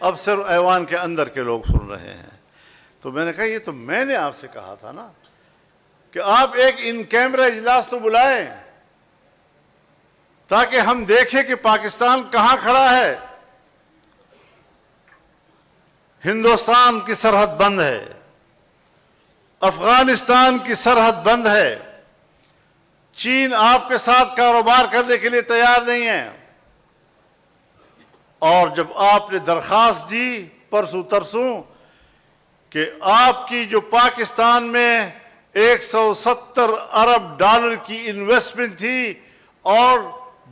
اب صرف ایوان کے اندر کے لوگ سن رہے ہیں. تو میں نے کہا یہ تو میں نے آپ سے کہا تھا نا کہ آپ ایک ان کیمرہ اجلاس تو بلائیں تاکہ ہم دیکھیں کہ پاکستان کہاں کھڑا ہے. ہندوستان کی سرحد بند ہے، افغانستان کی سرحد بند ہے، چین آپ کے ساتھ کاروبار کرنے کے لیے تیار نہیں ہے. اور جب آپ نے درخواست دی پرسوں ترسوں کہ آپ کی جو پاکستان میں 170 ارب ڈالر کی انویسٹمنٹ تھی اور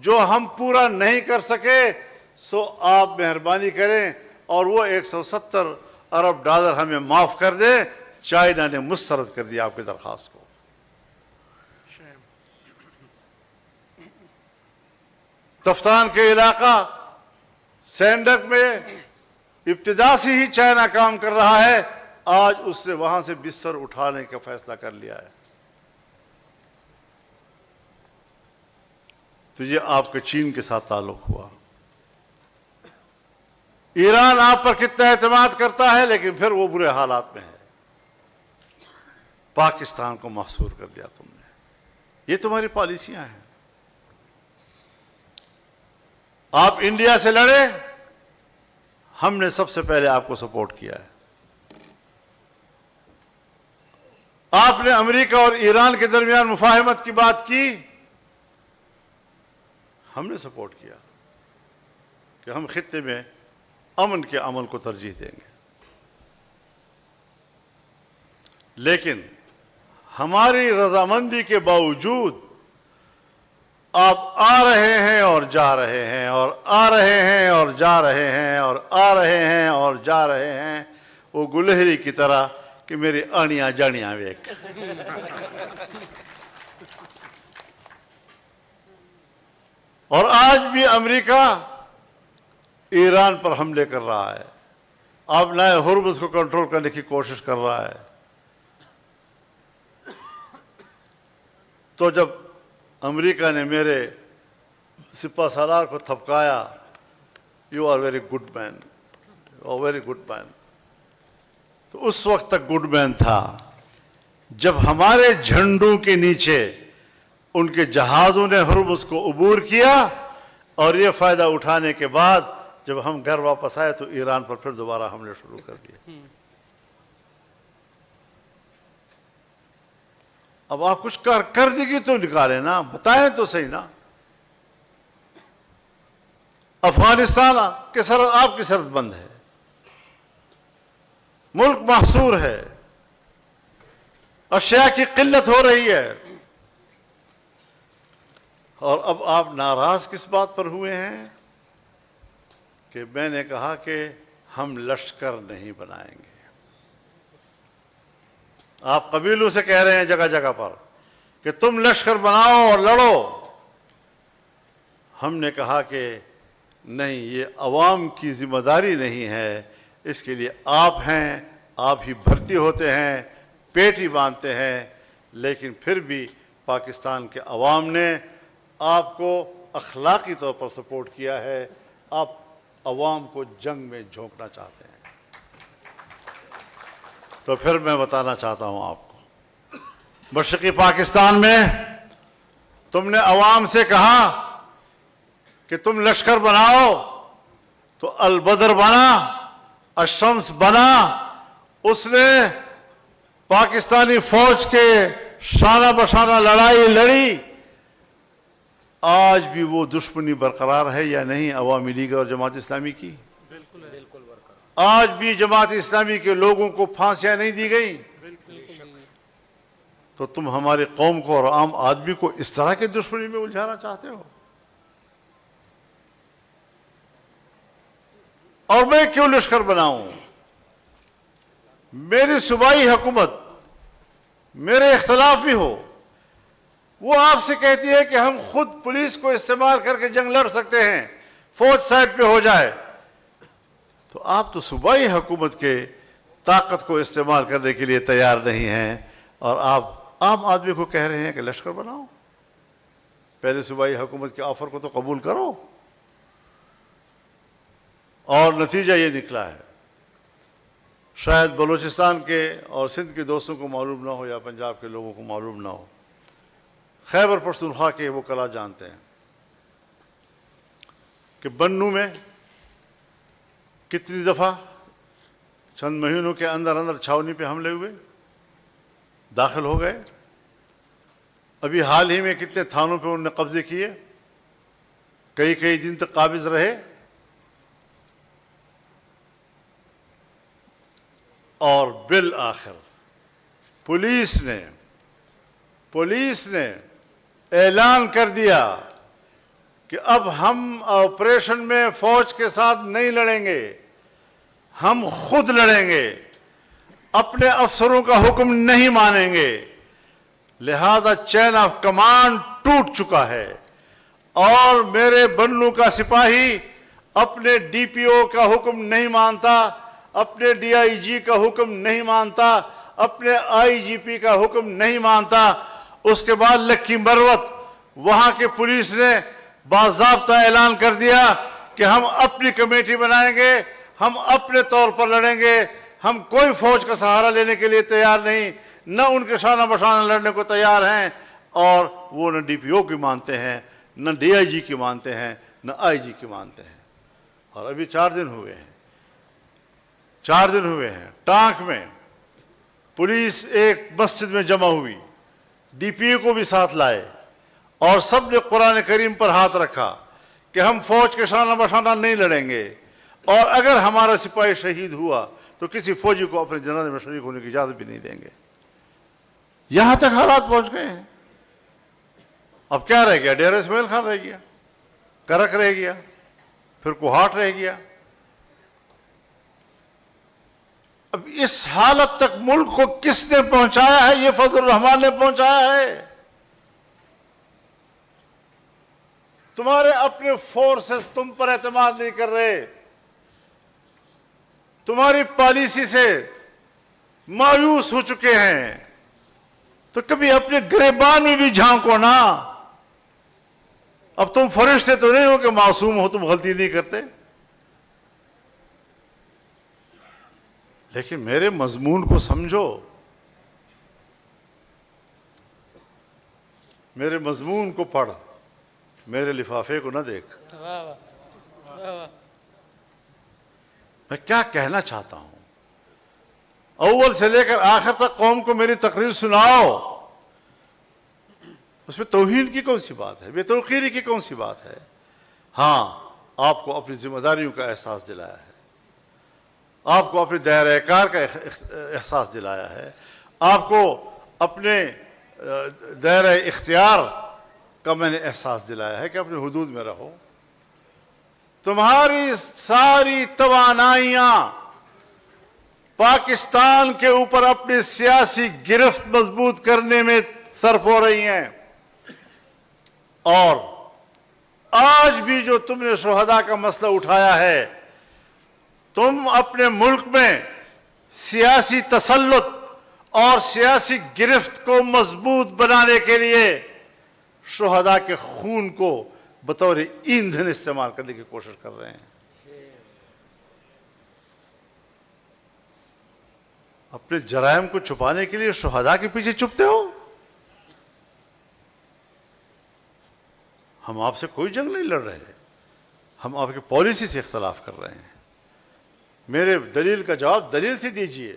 جو ہم پورا نہیں کر سکے، سو آپ مہربانی کریں اور وہ 170 ارب ڈالر ہمیں معاف کر دیں. چائنا نے مسترد کر دیا آپ کی درخواست کو. تفتان کے علاقہ سینڈک میں ابتدا سے ہی چائنا کام کر رہا ہے. آج اس نے وہاں سے بستر اٹھانے کا فیصلہ کر لیا ہے. تو یہ آپ کے چین کے ساتھ تعلق ہوا. ایران آپ پر کتنا اعتماد کرتا ہے لیکن پھر وہ برے حالات میں ہے. پاکستان کو محصور کر دیا تم نے. یہ تمہاری پالیسیاں ہیں. آپ انڈیا سے لڑے، ہم نے سب سے پہلے آپ کو سپورٹ کیا ہے. آپ نے امریکہ اور ایران کے درمیان مفاہمت کی بات کی، ہم نے سپورٹ کیا کہ ہم خطے میں امن کے عمل کو ترجیح دیں گے. لیکن ہماری رضامندی کے باوجود آپ آ رہے ہیں اور جا رہے ہیں اور آ رہے ہیں اور جا رہے ہیں اور آ رہے ہیں اور جا رہے ہیں، وہ گلہری کی طرح کہ میری آنیاں جانیاں ویک. اور آج بھی امریکہ ایران پر حملے کر رہا ہے. اب نئے ہرمز کو کنٹرول کرنے کی کوشش کر رہا ہے. تو جب امریکہ نے میرے سپہ سالار کو تھپکایا، you are very good man, you are very good man, تو اس وقت تک گڈ مین تھا جب ہمارے جھنڈوں کے نیچے ان کے جہازوں نے ہرمز کو عبور کیا، اور یہ فائدہ اٹھانے کے بعد جب ہم گھر واپس آئے تو ایران پر پھر دوبارہ حملے شروع کر دیے. اب آپ کچھ کردگی تو نکالیں نا، بتائیں تو صحیح نا. افغانستان کی سرحد آپ کی سرحد بند ہے، ملک محصور ہے، اشیاء کی قلت ہو رہی ہے، اور اب آپ ناراض کس بات پر ہوئے ہیں کہ میں نے کہا کہ ہم لشکر نہیں بنائیں گے. آپ قبیلوں سے کہہ رہے ہیں جگہ جگہ پر کہ تم لشکر بناؤ اور لڑو. ہم نے کہا کہ نہیں، یہ عوام کی ذمہ داری نہیں ہے، اس کے لیے آپ ہیں، آپ ہی بھرتی ہوتے ہیں، پیٹ ہی باندھتے ہیں. لیکن پھر بھی پاکستان کے عوام نے آپ کو اخلاقی طور پر سپورٹ کیا ہے. آپ عوام کو جنگ میں جھونکنا چاہتے ہیں. تو پھر میں بتانا چاہتا ہوں آپ کو، مشرقی پاکستان میں تم نے عوام سے کہا کہ تم لشکر بناؤ، تو البدر بنا، الشمس بنا. اس نے پاکستانی فوج کے شانہ بشانہ لڑائی لڑی. آج بھی وہ دشمنی برقرار ہے یا نہیں عوامی لیگ اور جماعت اسلامی کی؟ آج بھی جماعت اسلامی کے لوگوں کو پھانسیاں نہیں دی گئی. تو تم ہماری قوم کو اور عام آدمی کو اس طرح کے دشمنی میں الجھانا چاہتے ہو؟ اور میں کیوں لشکر بناؤں؟ میری صوبائی حکومت، میرے اختلاف بھی ہو، وہ آپ سے کہتی ہے کہ ہم خود پولیس کو استعمال کر کے جنگ لڑ سکتے ہیں، فوج سائڈ پہ ہو جائے. تو آپ تو صوبائی حکومت کے طاقت کو استعمال کرنے کے لیے تیار نہیں ہیں، اور آپ عام آدمی کو کہہ رہے ہیں کہ لشکر بناؤ. پہلے صوبائی حکومت کے آفر کو تو قبول کرو. اور نتیجہ یہ نکلا ہے. شاید بلوچستان کے اور سندھ کے دوستوں کو معلوم نہ ہو یا پنجاب کے لوگوں کو معلوم نہ ہو، خیبر پختونخوا کے وہ کلا جانتے ہیں کہ بنوں میں کتنی دفعہ چند مہینوں کے اندر اندر چھاونی پہ حملے ہوئے، داخل ہو گئے. ابھی حال ہی میں کتنے تھانوں پہ انہوں نے قبضے کیے، کئی کئی دن تک قابض رہے. اور بالآخر پولیس نے اعلان کر دیا کہ اب ہم آپریشن میں فوج کے ساتھ نہیں لڑیں گے، ہم خود لڑیں گے، اپنے افسروں کا حکم نہیں مانیں گے. لہذا چین آف کمانڈ ٹوٹ چکا ہے اور میرے بنوں کا سپاہی اپنے ڈی پی او کا حکم نہیں مانتا، اپنے ڈی آئی جی کا حکم نہیں مانتا، اپنے آئی جی پی کا حکم نہیں مانتا. اس کے بعد لکی مروت وہاں کے پولیس نے باضابطہ اعلان کر دیا کہ ہم اپنی کمیٹی بنائیں گے، ہم اپنے طور پر لڑیں گے، ہم کوئی فوج کا سہارا لینے کے لیے تیار نہیں، نہ ان کے شانہ بشانہ لڑنے کو تیار ہیں. اور وہ نہ ڈی پی او کی مانتے ہیں، نہ ڈی آئی جی کی مانتے ہیں، نہ آئی جی کی مانتے ہیں. اور ابھی 4 دن ہوئے ہیں ٹانک میں پولیس ایک مسجد میں جمع ہوئی، ڈی پی او کو بھی ساتھ لائے اور سب نے قرآن کریم پر ہاتھ رکھا کہ ہم فوج کے شانہ بشانہ نہیں لڑیں گے، اور اگر ہمارا سپاہی شہید ہوا تو کسی فوجی کو اپنے جنازے میں شریک ہونے کی اجازت بھی نہیں دیں گے. یہاں تک حالات پہنچ گئے ہیں. اب کیا رہ گیا؟ ڈیرہ اسماعیل خان رہ گیا، کرک رہ گیا، پھر کوہاٹ رہ گیا. اب اس حالت تک ملک کو کس نے پہنچایا ہے؟ یہ فضل الرحمان نے پہنچایا ہے. تمہارے اپنے فورسز تم پر اعتماد نہیں کر رہے، تمہاری پالیسی سے مایوس ہو چکے ہیں، تو کبھی اپنے گریبان میں بھی جھانکو نا. اب تم فرشتے تو نہیں ہو کہ معصوم ہو، تم غلطی نہیں کرتے. لیکن میرے مضمون کو سمجھو، میرے مضمون کو پڑھ، میرے لفافے کو نہ دیکھ. میں کیا کہنا چاہتا ہوں؟ اول سے لے کر آخر تک قوم کو میری تقریر سناؤ. اس میں توہین کی کون سی بات ہے؟ بے توقیری کی کون سی بات ہے؟ ہاں، آپ کو اپنی ذمہ داریوں کا احساس دلایا ہے، آپ کو اپنے دائرہ کار کا احساس دلایا ہے، آپ کو اپنے دائرہ اختیار کا میں نے احساس دلایا ہے کہ اپنے حدود میں رہو. تمہاری ساری توانائیاں پاکستان کے اوپر اپنی سیاسی گرفت مضبوط کرنے میں صرف ہو رہی ہیں. اور آج بھی جو تم نے شہداء کا مسئلہ اٹھایا ہے، تم اپنے ملک میں سیاسی تسلط اور سیاسی گرفت کو مضبوط بنانے کے لیے شہداء کے خون کو بطور ایندھن استعمال کرنے کی کوشش کر رہے ہیں. اپنے جرائم کو چھپانے کے لیے شہداء کے پیچھے چھپتے ہو. ہم آپ سے کوئی جنگ نہیں لڑ رہے، ہم آپ کی پالیسی سے اختلاف کر رہے ہیں. میرے دلیل کا جواب دلیل سے دیجئے.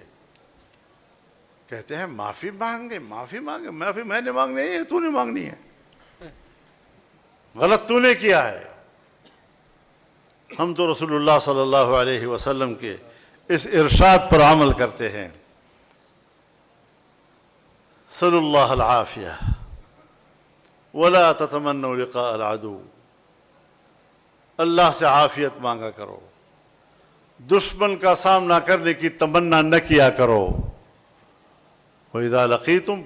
کہتے ہیں معافی مانگے، معافی میں نے مانگنی ہے، تو نے مانگنی ہے. غلط تو نے کیا ہے. ہم تو رسول اللہ صلی اللہ علیہ وسلم کے اس ارشاد پر عمل کرتے ہیں، صلی اللہ العافیہ ولا تتمنوا لقاء العدو. اللہ سے عافیت مانگا کرو، دشمن کا سامنا کرنے کی تمنا نہ کیا کرو. وَإِذَا لَقِيتُمْ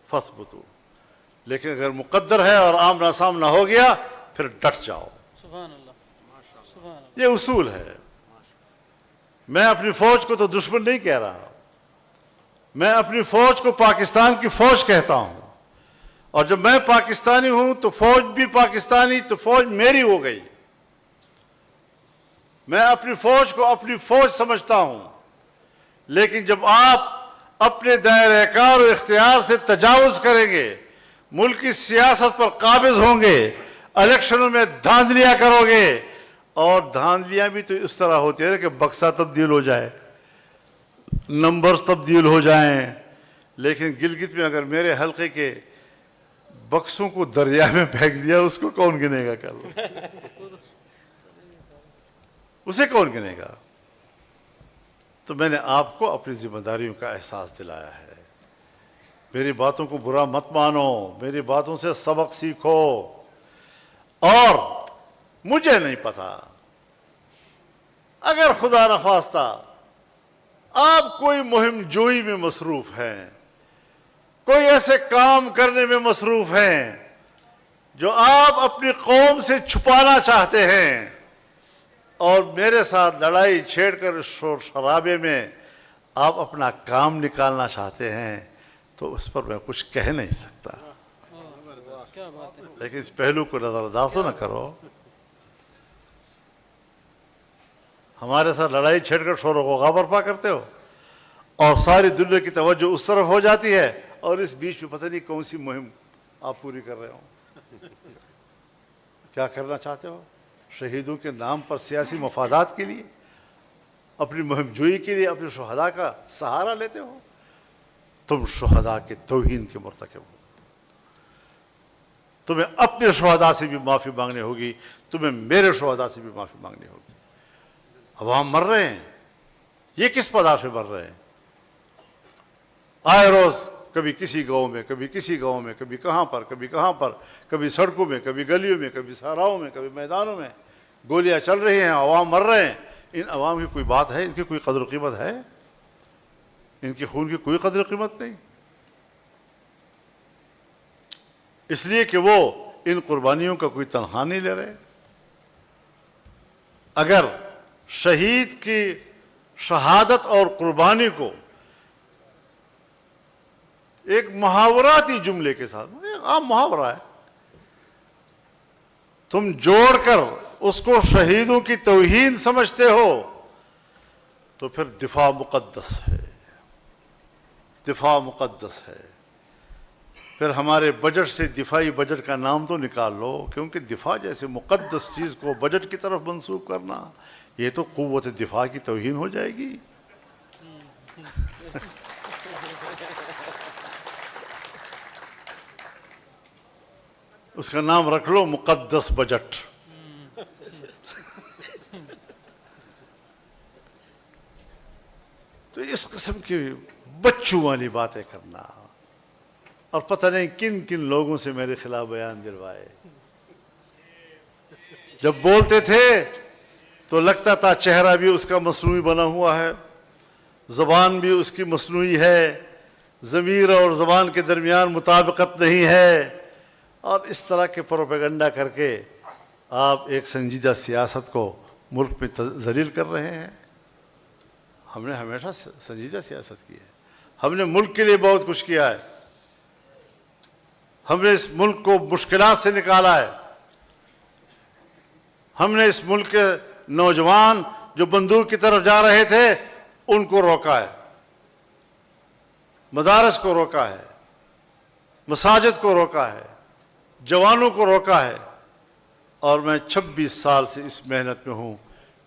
فَاثْبُتُوا. لیکن اگر مقدر ہے اور آمنا سامنا ہو گیا پھر ڈٹ جاؤ. سبحان اللہ. یہ اصول ہے. میں اپنی فوج کو تو دشمن نہیں کہہ رہا، میں اپنی فوج کو پاکستان کی فوج کہتا ہوں. اور جب میں پاکستانی ہوں تو فوج بھی پاکستانی، تو فوج میری ہو گئی. میں اپنی فوج کو اپنی فوج سمجھتا ہوں، لیکن جب آپ اپنے دائرہ کار و اختیار سے تجاوز کریں گے، ملک کی سیاست پر قابض ہوں گے، الیکشنوں میں دھاندلیاں کرو گے، اور دھاندلیاں بھی تو اس طرح ہوتی ہے کہ بکسا تبدیل ہو جائے، نمبرز تبدیل ہو جائیں، لیکن گلگت میں اگر میرے حلقے کے بکسوں کو دریا میں پھینک دیا، اس کو کون گنے گا کل؟ اسے کون گنے گا؟ تو میں نے آپ کو اپنی ذمہ داریوں کا احساس دلایا ہے۔ میری باتوں کو برا مت مانو، میری باتوں سے سبق سیکھو، اور مجھے نہیں پتا، اگر خدا نخواستہ آپ کوئی مہم جوئی میں مصروف ہیں، کوئی ایسے کام کرنے میں مصروف ہیں جو آپ اپنی قوم سے چھپانا چاہتے ہیں، اور میرے ساتھ لڑائی چھیڑ کر شور شرابے میں آپ اپنا کام نکالنا چاہتے ہیں، تو اس پر میں کچھ کہہ نہیں سکتا، کیا بات ہے. لیکن اس پہلو کو نظر انداز نہ کرو۔ ہمارے ساتھ لڑائی چھیڑ کر شور و غوغا برپا کرتے ہو، اور ساری دنیا کی توجہ اس طرف ہو جاتی ہے، اور اس بیچ میں پتہ نہیں کون سی مہم آپ پوری کر رہے ہو۔ کیا کرنا چاہتے ہو؟ شہیدوں کے نام پر سیاسی مفادات کے لیے، اپنی مہم جوئی کے لیے اپنے شہداء کا سہارا لیتے ہو؟ تم شہداء کے توہین کے مرتکب ہو۔ تمہیں اپنے شہداء سے بھی معافی مانگنی ہوگی، تمہیں میرے شہداء سے بھی معافی مانگنی ہوگی۔ عوام مر رہے ہیں، یہ کس پدار سے مر رہے ہیں؟ آئے روز کبھی کسی گاؤں میں، کبھی کسی گاؤں میں، کبھی کہاں پر، کبھی کہاں پر، کبھی سڑکوں میں، کبھی گلیوں میں، کبھی صحراؤں میں، کبھی میدانوں میں گولیاں چل رہی ہیں، عوام مر رہے ہیں۔ ان عوام کی کوئی بات ہے؟ ان کی کوئی قدر و قیمت ہے؟ ان کی خون کی کوئی قدر و قیمت نہیں، اس لیے کہ وہ ان قربانیوں کا کوئی تنخواہ نہیں لے رہے۔ اگر شہید کی شہادت اور قربانی کو ایک محاوراتی جملے کے ساتھ، ایک عام محاورہ ہے، تم جوڑ کر اس کو شہیدوں کی توہین سمجھتے ہو، تو پھر دفاع مقدس ہے، دفاع مقدس ہے۔ پھر ہمارے بجٹ سے دفاعی بجٹ کا نام تو نکال لو، کیونکہ دفاع جیسے مقدس چیز کو بجٹ کی طرف منسوخ کرنا، یہ تو قوت دفاع کی توہین ہو جائے گی۔ اس کا نام رکھ لو مقدس بجٹ۔ تو اس قسم کی بچوں والی باتیں کرنا، اور پتہ نہیں کن کن لوگوں سے میرے خلاف بیان دلوائے۔ جب بولتے تھے تو لگتا تھا چہرہ بھی اس کا مصنوعی بنا ہوا ہے، زبان بھی اس کی مصنوعی ہے، ضمیر اور زبان کے درمیان مطابقت نہیں ہے، اور اس طرح کے پروپیگنڈا کر کے آپ ایک سنجیدہ سیاست کو ملک میں ذلیل کر رہے ہیں۔ ہم نے ہمیشہ سنجیدہ سیاست کی ہے، ہم نے ملک کے لیے بہت کچھ کیا ہے، ہم نے اس ملک کو مشکلات سے نکالا ہے، ہم نے اس ملک کے نوجوان جو بندوق کی طرف جا رہے تھے ان کو روکا ہے، مدارس کو روکا ہے، مساجد کو روکا ہے، جوانوں کو روکا ہے، اور میں 26 سال سے اس محنت میں ہوں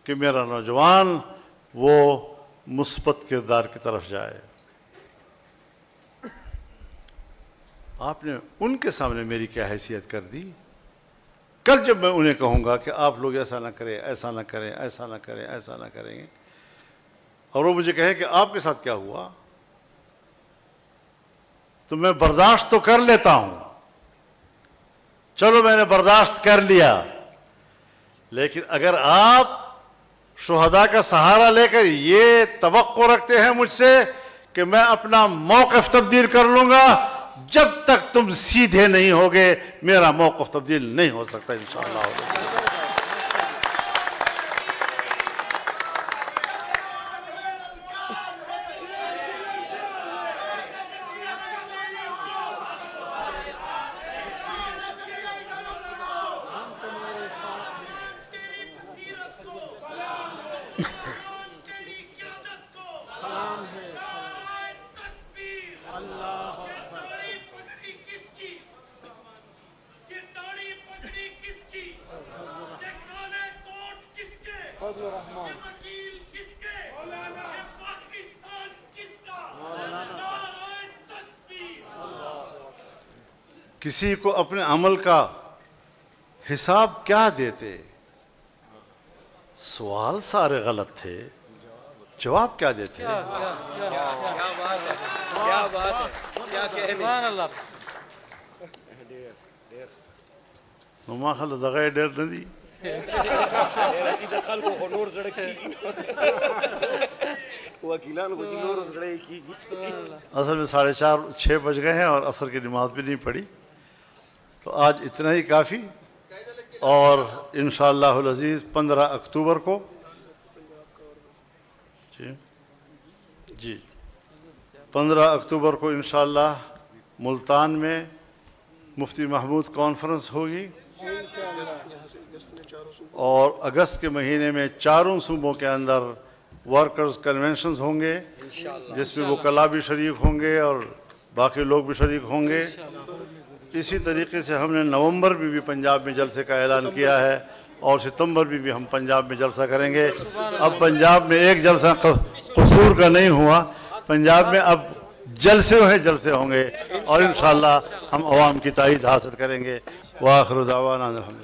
کہ میرا نوجوان وہ مثبت کردار کی طرف جائے۔ آپ نے ان کے سامنے میری کیا حیثیت کر دی؟ کل جب میں انہیں کہوں گا کہ آپ لوگ ایسا نہ کریں، ایسا نہ کریں، ایسا نہ کریں، ایسا نہ کریں گے، اور وہ مجھے کہے کہ آپ کے ساتھ کیا ہوا، تو میں برداشت تو کر لیتا ہوں، چلو میں نے برداشت کر لیا، لیکن اگر آپ شہداء کا سہارا لے کر یہ توقع رکھتے ہیں مجھ سے کہ میں اپنا موقف تبدیل کر لوں گا، جب تک تم سیدھے نہیں ہوگے میرا موقف تبدیل نہیں ہو سکتا انشاءاللہ۔ کسی کو اپنے عمل کا حساب کیا دیتے؟ سوال سارے غلط تھے، جواب کیا دیتے؟ سبحان اللہ. نما خل دغه ډېر نه دي. اصل میں 4:30 بج گئے ہیں اور عصر کی نماز بھی نہیں پڑھی، تو آج اتنا ہی کافی. اور انشاءاللہ العزیز 15 اکتوبر کو جی 15 اکتوبر کو انشاءاللہ ملتان میں مفتی محمود کانفرنس ہوگی، اور اگست کے مہینے میں چاروں صوبوں کے اندر ورکرز کنونشنز ہوں گے، جس میں وکلاء بھی شریک ہوں گے اور باقی لوگ بھی شریک ہوں گے. اسی طریقے سے ہم نے نومبر میں بھی پنجاب میں جلسے کا اعلان کیا ہے، اور ستمبر میں بھی ہم پنجاب میں جلسہ کریں گے. اب پنجاب میں ایک جلسہ قصور کا نہیں ہوا، پنجاب میں اب جلسے ہوں گے، اور انشاءاللہ ہم عوام کی تائید حاصل کریں گے. وآخر دعوانا الحمدللہ.